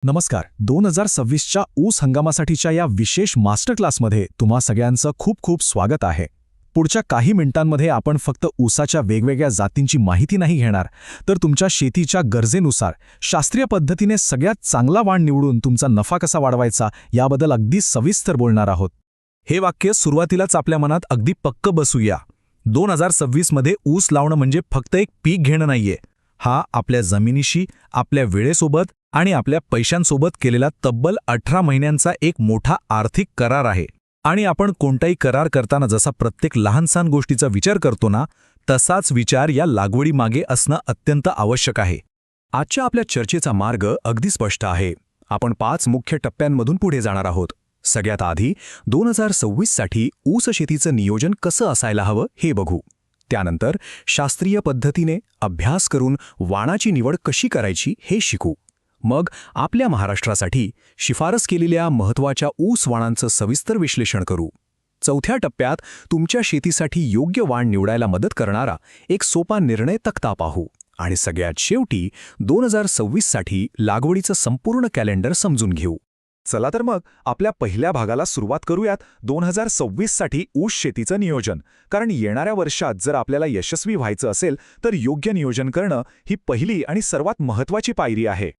नमस्कार. 2026च्या ऊस हंगामासाठीच्या या विशेष मास्टर क्लासमध्ये तुम्हा सगळ्यांचं खूप खूप स्वागत आहे. पुढच्या काही मिनिटांमध्ये आपण फक्त ऊसाच्या वेगवेगळ्या जातींची माहिती नाही घेणार, तर तुमच्या शेतीच्या गरजेनुसार शास्त्रीय पद्धतीने सगळ्यात चांगला वाण निवडून तुमचा नफा कसा वाढवायचा याबद्दल अगदी सविस्तर बोलणार आहोत. हे वाक्य सुरुवातीलाच आपल्या मनात अगदी पक्क बसूया. 2026मध्ये ऊस लावणं म्हणजे फक्त एक पीक घेणं नाहीये. हा आपल्या जमिनीशी, आपल्या वेळेसोबत आणि आपल्या पैशांसोबत केलेला तब्बल 18 महिन्यांचा एक मोठा आर्थिक करार आहे. आणि आपण कोणताही करार करताना जसा प्रत्येक लहानसहान गोष्टीचा विचार करतो ना, तसाच विचार या लागवडीमागे असणं अत्यंत आवश्यक आहे. आजच्या आपल्या चर्चेचा मार्ग अगदी स्पष्ट आहे. आपण 5 मुख्य टप्प्यांमधून पुढे जाणार आहोत. सगळ्यात आधी 2026साठी ऊस शेतीचं नियोजन कसं असायला हवं हे बघू. त्यानंतर शास्त्रीय पद्धतीने अभ्यास करून वाणाची निवड कशी करायची हे शिकू. मग आपल्या महाराष्ट्रासाठी शिफारस केलेल्या महत्त्वाच्या ऊस वाणांचं सविस्तर विश्लेषण करू. चौथ्या टप्प्यात तुमच्या शेतीसाठी योग्य वाण निवडायला मदत करणारा एक सोपा निर्णय तक्ता पाहू. आणि सगळ्यात शेवटी 2026साठी लागवडीचं संपूर्ण कॅलेंडर समजून घेऊ. चला तर मग आपल्या पहिल्या भागाला सुरुवात करूयात. 2026साठी ऊस शेतीचं नियोजन. कारण येणाऱ्या वर्षात जर आपल्याला यशस्वी व्हायचं असेल तर योग्य नियोजन करणं ही पहिली आणि सर्वात महत्त्वाची पायरी आहे.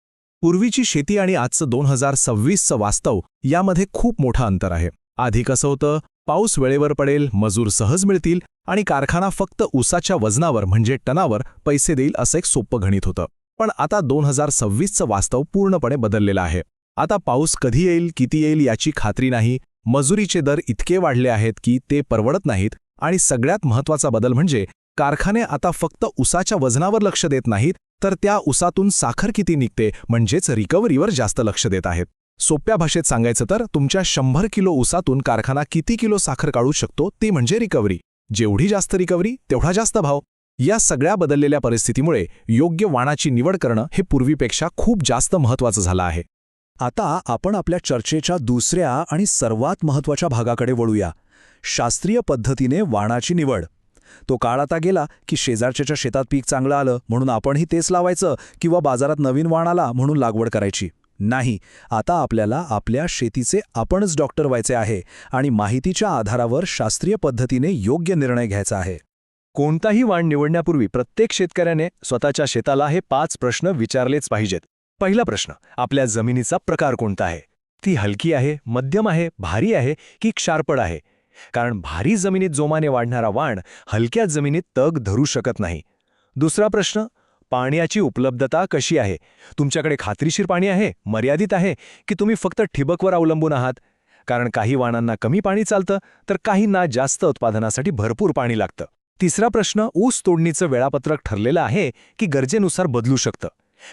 पूर्वीची शेती आणि आजचं 2026चं वास्तव यामध्ये खूप मोठं अंतर आहे. आधी कसं होतं, पाऊस वेळेवर पडेल, मजूर सहज मिळतील आणि कारखाना फक्त ऊसाच्या वजनावर म्हणजे टनावर पैसे देईल असं एक सोपं गणित होतं. पण आता 2026चं वास्तव पूर्णपणे बदललेलं आहे. आता पाऊस कधी येईल, किती येईल याची खात्री नाही, मजुरीचे दर इतके वाढले आहेत की ते परवडत नाहीत आणि सगळ्यात महत्त्वाचा बदल म्हणजे कारखाने आता फक्त ऊसाच्या वजनावर लक्ष देत नाहीत, तर त्या ऊसातून साखर किती निघते म्हणजेच रिकव्हरीवर जास्त लक्ष देत आहेत. सोप्या भाषेत सांगायचं तर तुमच्या 100 किलो ऊसातून कारखाना किती किलो साखर काढू शकतो ते म्हणजे रिकव्हरी. जेवढी जास्त रिकव्हरी तेवढा जास्त भाव. या सगळ्या बदललेल्या परिस्थितीमुळे योग्य वाणाची निवड करणं हे पूर्वीपेक्षा खूप जास्त महत्त्वाचं झालं आहे. आता आपण आपल्या चर्चेच्या दुसऱ्या आणि सर्वात महत्त्वाच्या भागाकडे वळूया. शास्त्रीय पद्धतीने वाणाची निवड. तो काळ आता गेला की शेजारच्याच्या शेतात पीक चांगलं आलं म्हणून आपणही तेच लावायचं किंवा बाजारात नवीन वाण आला म्हणून लागवड करायची. नाही, आता आपल्याला आपल्या शेतीचे आपणच डॉक्टर व्हायचे आहे आणि माहितीच्या आधारावर शास्त्रीय पद्धतीने योग्य निर्णय घ्यायचा आहे. कोणताही वाण निवडण्यापूर्वी प्रत्येक शेतकऱ्याने स्वतःच्या शेताला हे 5 प्रश्न विचारलेच पाहिजेत. पहिला प्रश्न, आपल्या जमिनीचा प्रकार कोणता आहे? ती हलकी आहे, मध्यम आहे, भारी आहे की क्षारपड आहे? कारण भारी जमिनीत जोमाने वाढणारा वाण हलक्या जमिनीत तग धरू शकत नाही. दुसरा प्रश्न, पाण्याची उपलब्धता कशी आहे? तुमच्याकडे खात्रीशीर पाणी आहे, मर्यादित आहे की तुम्ही फक्त ठिबकवर अवलंबून आहात? कारण काही वाणांना कमी पाणी चालतं तर काहींना जास्त उत्पादनासाठी भरपूर पाणी लागतं. तिसरा प्रश्न, ऊस तोडणीचं वेळापत्रक ठरलेलं आहे की गरजेनुसार बदलू शकतं?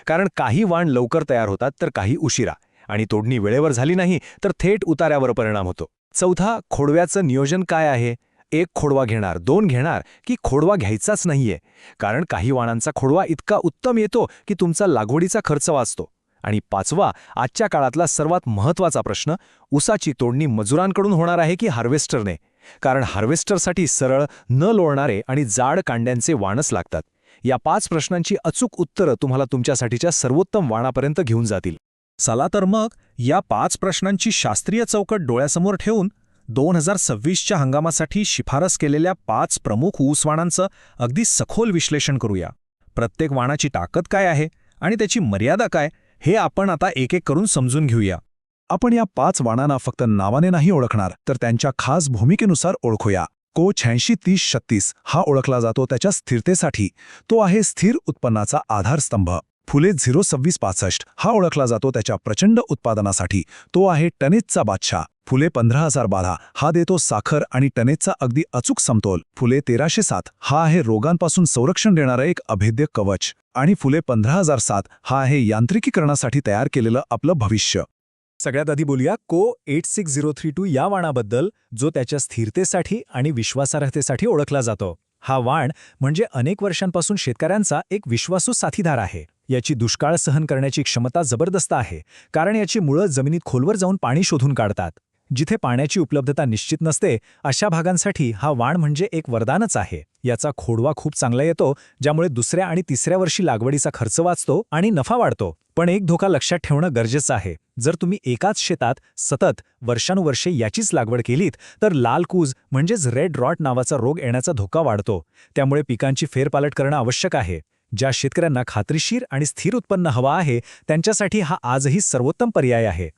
कारण काही वाण लवकर तयार होतात तर काही उशिरा, आणि तोडणी वेळेवर झाली नाही तर थेट उतार्यावर परिणाम होतो. चौथा, खोडव्याचं नियोजन काय आहे? 1 खोडवा घेणार, 2 घेणार की खोडवा घ्यायचाच नाहीये? कारण काही वाणांचा खोडवा इतका उत्तम येतो की तुमचा लागवडीचा खर्च वाचतो. आणि 5वा, आजच्या काळातला सर्वात महत्त्वाचा प्रश्न, ऊसाची तोडणी मजुरांकडून होणार आहे की हार्वेस्टरने? कारण हार्वेस्टरसाठी सरळ न लोळणारे आणि जाड कांड्यांचे वाणच लागतात. या 5 प्रश्नांची अचूक उत्तरं तुम्हाला तुमच्यासाठीच्या सर्वोत्तम वाणापर्यंत घेऊन जातील. चला तर मग या 5 प्रश्नांची शास्त्रीय चौकट डोळ्यासमोर ठेवून 2026च्या हंगामासाठी शिफारस केलेल्या 5 प्रमुख ऊसवाणांचं अगदी सखोल विश्लेषण करूया. प्रत्येक वाणाची ताकद काय आहे आणि त्याची मर्यादा काय हे आपण आता एक एक करून समजून घेऊया. आपण या 5 वाणांना फक्त नावाने नाही ओळखणार, तर त्यांच्या खास भूमिकेनुसार ओळखूया. को 86-30-36 हा ओळखला जातो त्याच्या स्थिरतेसाठी. तो आहे स्थिर उत्पन्नाचा आधारस्तंभ. फुले 02665 हा ओळखला जातो त्याच्या प्रचंड उत्पादनासाठी. तो आहे टनेजचा बादशाह. फुले 15012 हा देतो साखर आणि टनेजचा अगदी अचूक समतोल. फुले 1307 हा आहे रोगांपासून संरक्षण देणारं एक अभेद्य कवच. आणि फुले 15007 हा आहे यांत्रिकीकरणासाठी तयार केलेलं आपलं भविष्य. सगळ्यात आधी बोलूया को 86032 या वाणाबद्दल, जो त्याच्या स्थिरतेसाठी आणि विश्वासार्हतेसाठी ओळखला जातो. हा वाण म्हणजे अनेक वर्षांपासून शेतकऱ्यांचा एक विश्वासू साथीदार आहे. याची दुष्काळ सहन करण्याची क्षमता जबरदस्त आहे, कारण याची मुळं जमिनीत खोलवर जाऊन पाणी शोधून काढतात. जिथे पाण्याची उपलब्धता निश्चित नसते अशा भागांसाठी हा वाण म्हणजे एक वरदानच आहे. याचा खोडवा खूप चांगला येतो, ज्यामुळे दुसऱ्या आणि तिसऱ्या वर्षी लागवडीचा खर्च वाचतो आणि नफा वाढतो. पण एक धोका लक्षात ठेवणं गरजेचं आहे. जर तुम्ही एकाच शेतात सतत वर्षानुवर्षे याचीच लागवड केलीत तर लाल कूज म्हणजेच रेड रॉट नावाचा रोग येण्याचा धोका वाढतो. त्यामुळे पिकांची फेरपालट करणं आवश्यक आहे. ज्या शेतकऱ्यांना खात्रीशीर आणि स्थिर उत्पन्न हवं आहे त्यांच्यासाठी हा आजही सर्वोत्तम पर्याय आहे.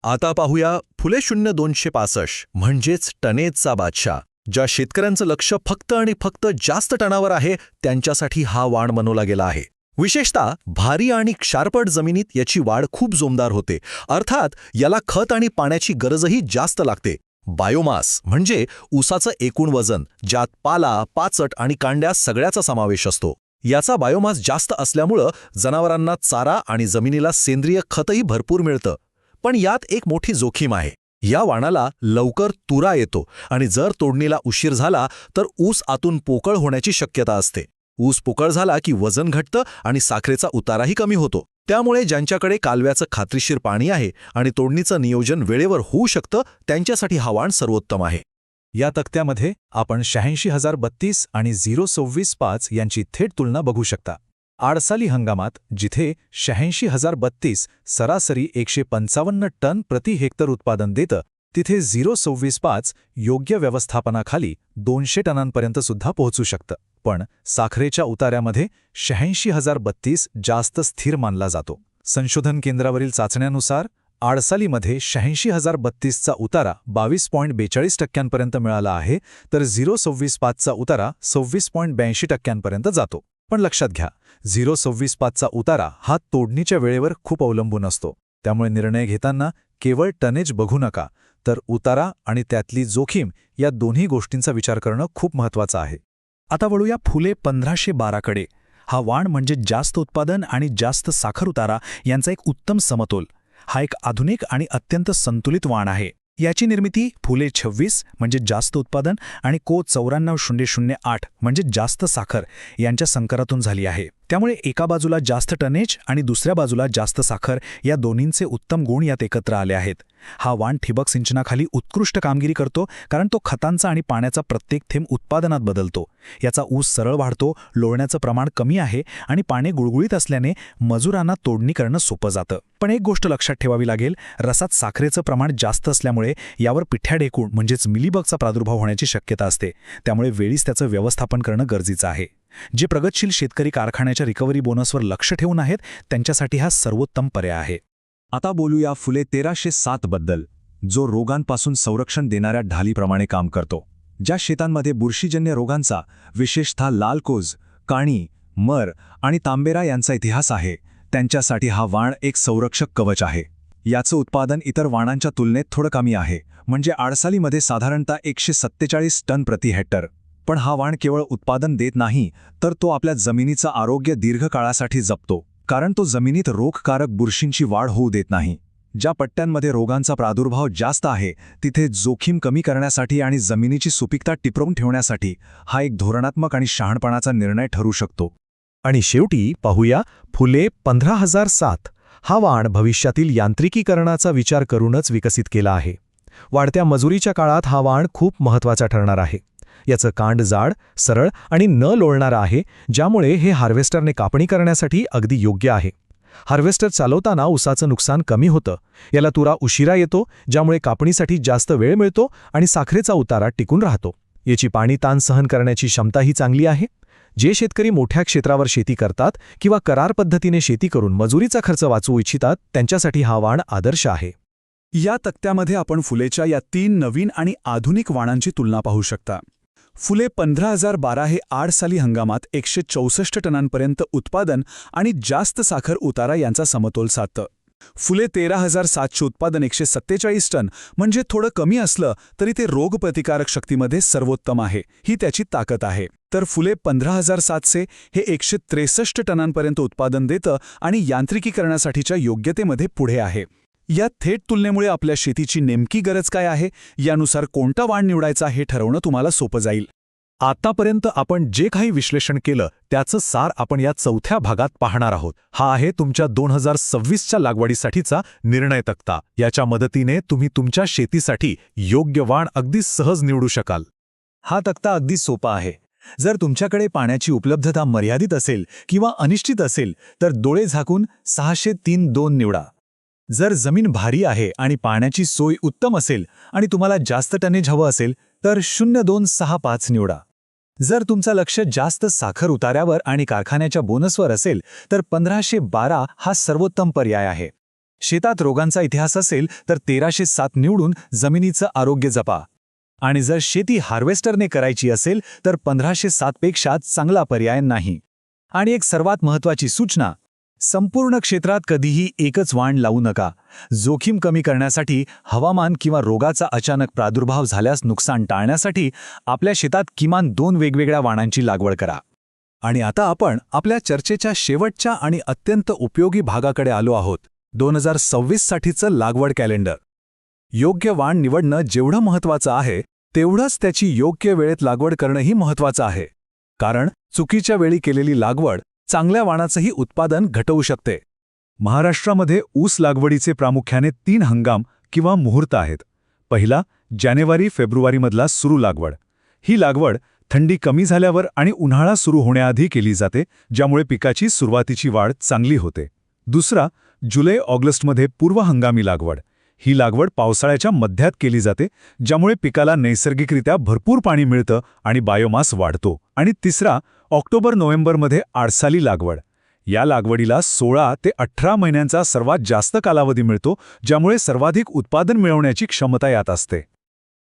आता पाहूया फुले 0265 म्हणजेच टनेजचा बादशाह. ज्या शेतकऱ्यांचं लक्ष फक्त आणि फक्त जास्त टनावर आहे त्यांच्यासाठी हा वाण बनवला गेला आहे. विशेषतः भारी आणि क्षारपट जमिनीत याची वाढ खूप जोमदार होते. अर्थात याला खत आणि पाण्याची गरजही जास्त लागते. बायोमास म्हणजे ऊसाचं एकूण वजन, ज्यात पाला, पाचट आणि कांड्या सगळ्याचा समावेश असतो. याचा बायोमास जास्त असल्यामुळं जनावरांना चारा आणि जमिनीला सेंद्रिय खतही भरपूर मिळतं. पण यात एक मोठी जोखीम आहे. या वाणाला लवकर तुरा येतो आणि जर तोडणीला उशीर झाला तर ऊस आतून पोकळ होण्याची शक्यता असते. ऊस पोकळ झाला की वजन घटतं आणि साखरेचा उताराही कमी होतो. त्यामुळे ज्यांच्याकडे कालव्याचं खात्रीशीर पाणी आहे आणि तोडणीचं नियोजन वेळेवर होऊ शकतं त्यांच्यासाठी हा वाण सर्वोत्तम आहे. या तक्त्यामध्ये आपण 86,032 आणि 026-5 यांची थेट तुलना बघू शकता. आडसाली हंगामात जिथे 86,032 सरासरी 155 टन प्रति हेक्टर उत्पादन देतं, तिथे 026-5 योग्य व्यवस्थापनाखाली 200 टनांपर्यंत सुद्धा पोहोचू शकतं. पण साखरेच्या उतार्यामध्ये 86,032 जास्त स्थिर मानला जातो. संशोधन केंद्रावरील चाचण्यांनुसार आडसालीमध्ये 86,032चा उतारा 22.42% मिळाला आहे, तर 026-5चा उतारा 26.82% जातो. पण लक्षात घ्या, 026-5चा उतारा हा तोडणीच्या वेळेवर खूप अवलंबून असतो. त्यामुळे निर्णय घेताना केवळ टनेज बघू नका, तर उतारा आणि त्यातली जोखीम या दोन्ही गोष्टींचा विचार करणं खूप महत्त्वाचं आहे. आता वळूया फुले 1512कडे. हा वाण म्हणजे जास्त उत्पादन आणि जास्त साखर उतारा यांचा एक उत्तम समतोल. हा एक आधुनिक आणि अत्यंत संतुलित वाण आहे. याची निर्मिती फुले 26 म्हणजे जास्त उत्पादन आणि को 94,008 म्हणजे जास्त साखर यांच्या संकरातून झाली आहे. त्यामुळे एका बाजूला जास्त टनेज आणि दुसऱ्या बाजूला जास्त साखर या दोन्हींचे उत्तम गुण यात एकत्र आले आहेत. हा वाण ठिबक सिंचनाखाली उत्कृष्ट कामगिरी करतो, कारण तो खतांचा आणि पाण्याचा प्रत्येक थेंब उत्पादनात बदलतो. याचा ऊस सरळ वाढतो, लोळण्याचं प्रमाण कमी आहे आणि पाणी गुळगुळीत असल्याने मजुरांना तोडणी करणं सोपं जातं. पण एक गोष्ट लक्षात ठेवावी लागेल, रसात साखरेचं प्रमाण जास्त असल्यामुळे यावर पिठ्या ढेकूण म्हणजेच मिलीबगचा प्रादुर्भाव होण्याची शक्यता असते. त्यामुळे वेळीच त्याचं व्यवस्थापन करणं गरजेचं आहे. जे प्रगतशील शेतकरी कारखान्याच्या रिकव्हरी बोनसवर लक्ष ठेवून आहेत त्यांच्यासाठी हा सर्वोत्तम पर्याय आहे. आता बोलूया फुले 1307 बद्दल, जो रोगांपासून संरक्षण देणाऱ्या ढालीप्रमाणे काम करतो. ज्या शेतांमध्ये बुरशीजन्य रोगांचा, विशेषतः लाल कोज, काणी, मर आणि तांबेरा यांचा इतिहास आहे, त्यांच्यासाठी हा वाण एक संरक्षक कवच आहे. याचं उत्पादन इतर वाणांच्या तुलनेत थोडं कमी आहे, म्हणजे आडसालीमध्ये साधारणतः 147 टन प्रति हेक्टर. पण हा वाण केवळ उत्पादन देत नाही, तर तो आपल्या जमिनीचं आरोग्य दीर्घकाळासाठी जपतो, कारण तो जमिनीत रोगकारक बुरशींची वाढ होऊ देत नाही. ज्या पट्ट्यांमध्ये रोगांचा प्रादुर्भाव जास्त आहे तिथे जोखीम कमी करण्यासाठी आणि जमिनीची सुपीकता टिकवून ठेवण्यासाठी हा एक धोरणात्मक आणि शहाणपणाचा निर्णय ठरू शकतो. आणि शेवटी पाहूया फुले 15,007. हा वाण भविष्यातील यांत्रिकीकरणाचा विचार करूनच विकसित केला आहे. वाढत्या मजुरीच्या काळात हा वाण खूप महत्त्वाचा ठरणार आहे. याचं कांड जाड, सरळ आणि न लोळणारं आहे, ज्यामुळे हे हार्वेस्टरने कापणी करण्यासाठी अगदी योग्य आहे. हार्वेस्टर चालवताना ऊसाचं नुकसान कमी होतं. याला तुरा उशिरा येतो, ज्यामुळे कापणीसाठी जास्त वेळ मिळतो आणि साखरेचा उतारा टिकून राहतो. याची पाणी ताण सहन करण्याची क्षमताही चांगली आहे. जे शेतकरी मोठ्या क्षेत्रावर शेती करतात किंवा करार पद्धतीने शेती करून मजुरीचा खर्च वाचवू इच्छितात त्यांच्यासाठी हा वाण आदर्श आहे. या तक्त्यामध्ये आपण फुलेच्या या 3 नवीन आणि आधुनिक वाणांची तुलना पाहू शकता. फुले 15,012 हे आडसाली हंगामात 164 टनांपर्यंत उत्पादन आणि जास्त साखर उतारा यांचा समतोल साधतं. फुले 13,007चे उत्पादन 147 टन म्हणजे थोडं कमी असलं तरी ते रोगप्रतिकारक शक्तीमध्ये सर्वोत्तम आहे, ही त्याची ताकद आहे. तर फुले 15,007चे हे 163 टनांपर्यंत उत्पादन देतं आणि यांत्रिकीकरणासाठीच्या योग्यतेमध्ये पुढे आहे. या थेट तुलनेमुळे आपल्या शेतीची नेमकी गरज काय आहे यानुसार कोणता वाण निवडायचा हे ठरवणं तुम्हाला सोपं जाईल. आतापर्यंत आपण जे काही विश्लेषण केलं त्याचं सार आपण या चौथ्या भागात पाहणार आहोत. हा आहे तुमच्या 2026च्या लागवडीसाठीचा निर्णय तक्ता. याच्या मदतीने तुम्ही तुमच्या शेतीसाठी योग्य वाण अगदी सहज निवडू शकाल. हा तक्ता अगदी सोपा आहे. जर तुमच्याकडे पाण्याची उपलब्धता मर्यादित असेल किंवा अनिश्चित असेल तर डोळे झाकून 603-2 निवडा. जर जमीन भारी आहे आणि पाण्याची सोय उत्तम असेल आणि तुम्हाला जास्त टनेज हवं असेल तर 0265 निवडा. जर तुमचं लक्ष जास्त साखर उतार्यावर आणि कारखान्याच्या बोनसवर असेल तर 1512 हा सर्वोत्तम पर्याय आहे. शेतात रोगांचा इतिहास असेल तर 1307 निवडून जमिनीचं आरोग्य जपा. आणि जर शेती हार्वेस्टरने करायची असेल तर 1507 पेक्षा चांगला पर्याय नाही. आणि एक सर्वात महत्त्वाची सूचना, संपूर्ण क्षेत्रात कधीही एकच वाण लावू नका. जोखीम कमी करण्यासाठी हवामान किंवा रोगाचा अचानक प्रादुर्भाव झाल्यास नुकसान टाळण्यासाठी आपल्या शेतात किमान 2 वेगवेगळ्या वाणांची लागवड करा. आणि आता आपण आपल्या चर्चेच्या शेवटच्या आणि अत्यंत उपयोगी भागाकडे आलो आहोत, 2026 साठीचं लागवड कॅलेंडर. योग्य वाण निवडणं जेवढं महत्त्वाचं आहे तेवढंच त्याची योग्य वेळेत लागवड करणंही महत्त्वाचं आहे. कारण चुकीच्या वेळी केलेली लागवड चांगल्या वाणाचंही उत्पादन घटवू शकते. महाराष्ट्रामध्ये ऊस लागवडीचे प्रामुख्याने 3 हंगाम किंवा मुहूर्त आहेत. पहिला, जानेवारी-फेब्रुवारीमधला सुरू लागवड. ही लागवड थंडी कमी झाल्यावर आणि उन्हाळा सुरू होण्याआधी केली जाते, ज्यामुळे पिकाची सुरुवातीची वाढ चांगली होते. दुसरा, जुलै-ऑगस्टमध्ये पूर्व हंगामी लागवड. ही लागवड पावसाळ्याच्या मध्यात केली जाते, ज्यामुळे पिकाला नैसर्गिकरित्या भरपूर पाणी मिळतं आणि बायोमास वाढतो. आणि तिसरा, ऑक्टोबर-नोव्हेंबरमध्ये आडसाली लागवड. या लागवडीला 16 ते 18 महिन्यांचा सर्वात जास्त कालावधी मिळतो, ज्यामुळे सर्वाधिक उत्पादन मिळवण्याची क्षमता यात असते.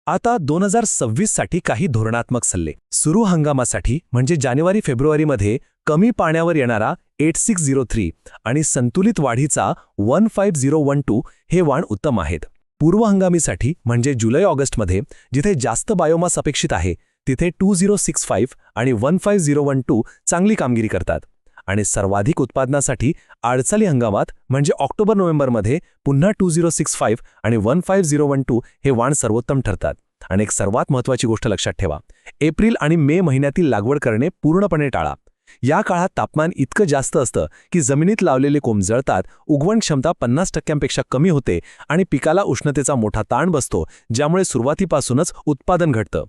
आता 2026 साठी काही धोरणात्मक सल्ले. सुरू हंगामासाठी म्हणजे जानेवारी-फेब्रुवारीमध्ये कमी पाण्यावर येणारा 8603 आणि संतुलित वाढीचा 15012 हे वाण उत्तम आहेत. पूर्व हंगामीसाठी म्हणजे जुलै-ऑगस्टमध्ये जिथे जास्त बायोमास अपेक्षित आहे तिथे 2065 आणि 15012 चांगली कामगिरी करतात. आणि सर्वाधिक उत्पादनासाठी आडसाली हंगामात म्हणजे ऑक्टोबर-नोव्हेंबरमध्ये पुन्हा 2065 आणि 15012 हे वाण सर्वोत्तम ठरतात. आणि एक सर्वात महत्त्वाची गोष्ट लक्षात ठेवा, एप्रिल आणि मे महिन्यातील लागवड करणे पूर्णपणे टाळा. या काळात तापमान इतकं जास्त असतं की जमिनीत लावलेले कोंब जळतात, उगवण क्षमता 50% कमी होते आणि पिकाला उष्णतेचा मोठा ताण बसतो, ज्यामुळे सुरुवातीपासूनच उत्पादन घटतं.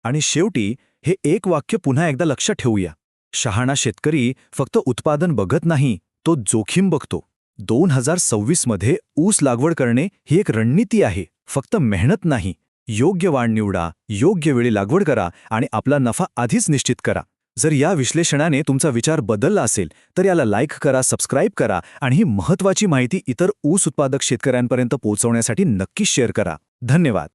आणि शेवटी हे एक वाक्य पुन्हा एकदा लक्षात ठेवूया. शहाणा शेतकरी फक्त उत्पादन बघत नाही, तो जोखीम बघतो. 2026 मध्ये ऊस लागवड करणे ही एक रणनीती आहे, फक्त मेहनत नाही. योग्य वाण निवडा, योग्य वेळी लागवड करा आणि आपला नफा आधीच निश्चित करा. जर या विश्लेषणाने तुमचा विचार बदलला असेल तर याला लाईक करा, सबस्क्राईब करा आणि ही महत्त्वाची माहिती इतर ऊस उत्पादक शेतकऱ्यांपर्यंत पोहोचवण्यासाठी नक्कीच शेअर करा. धन्यवाद.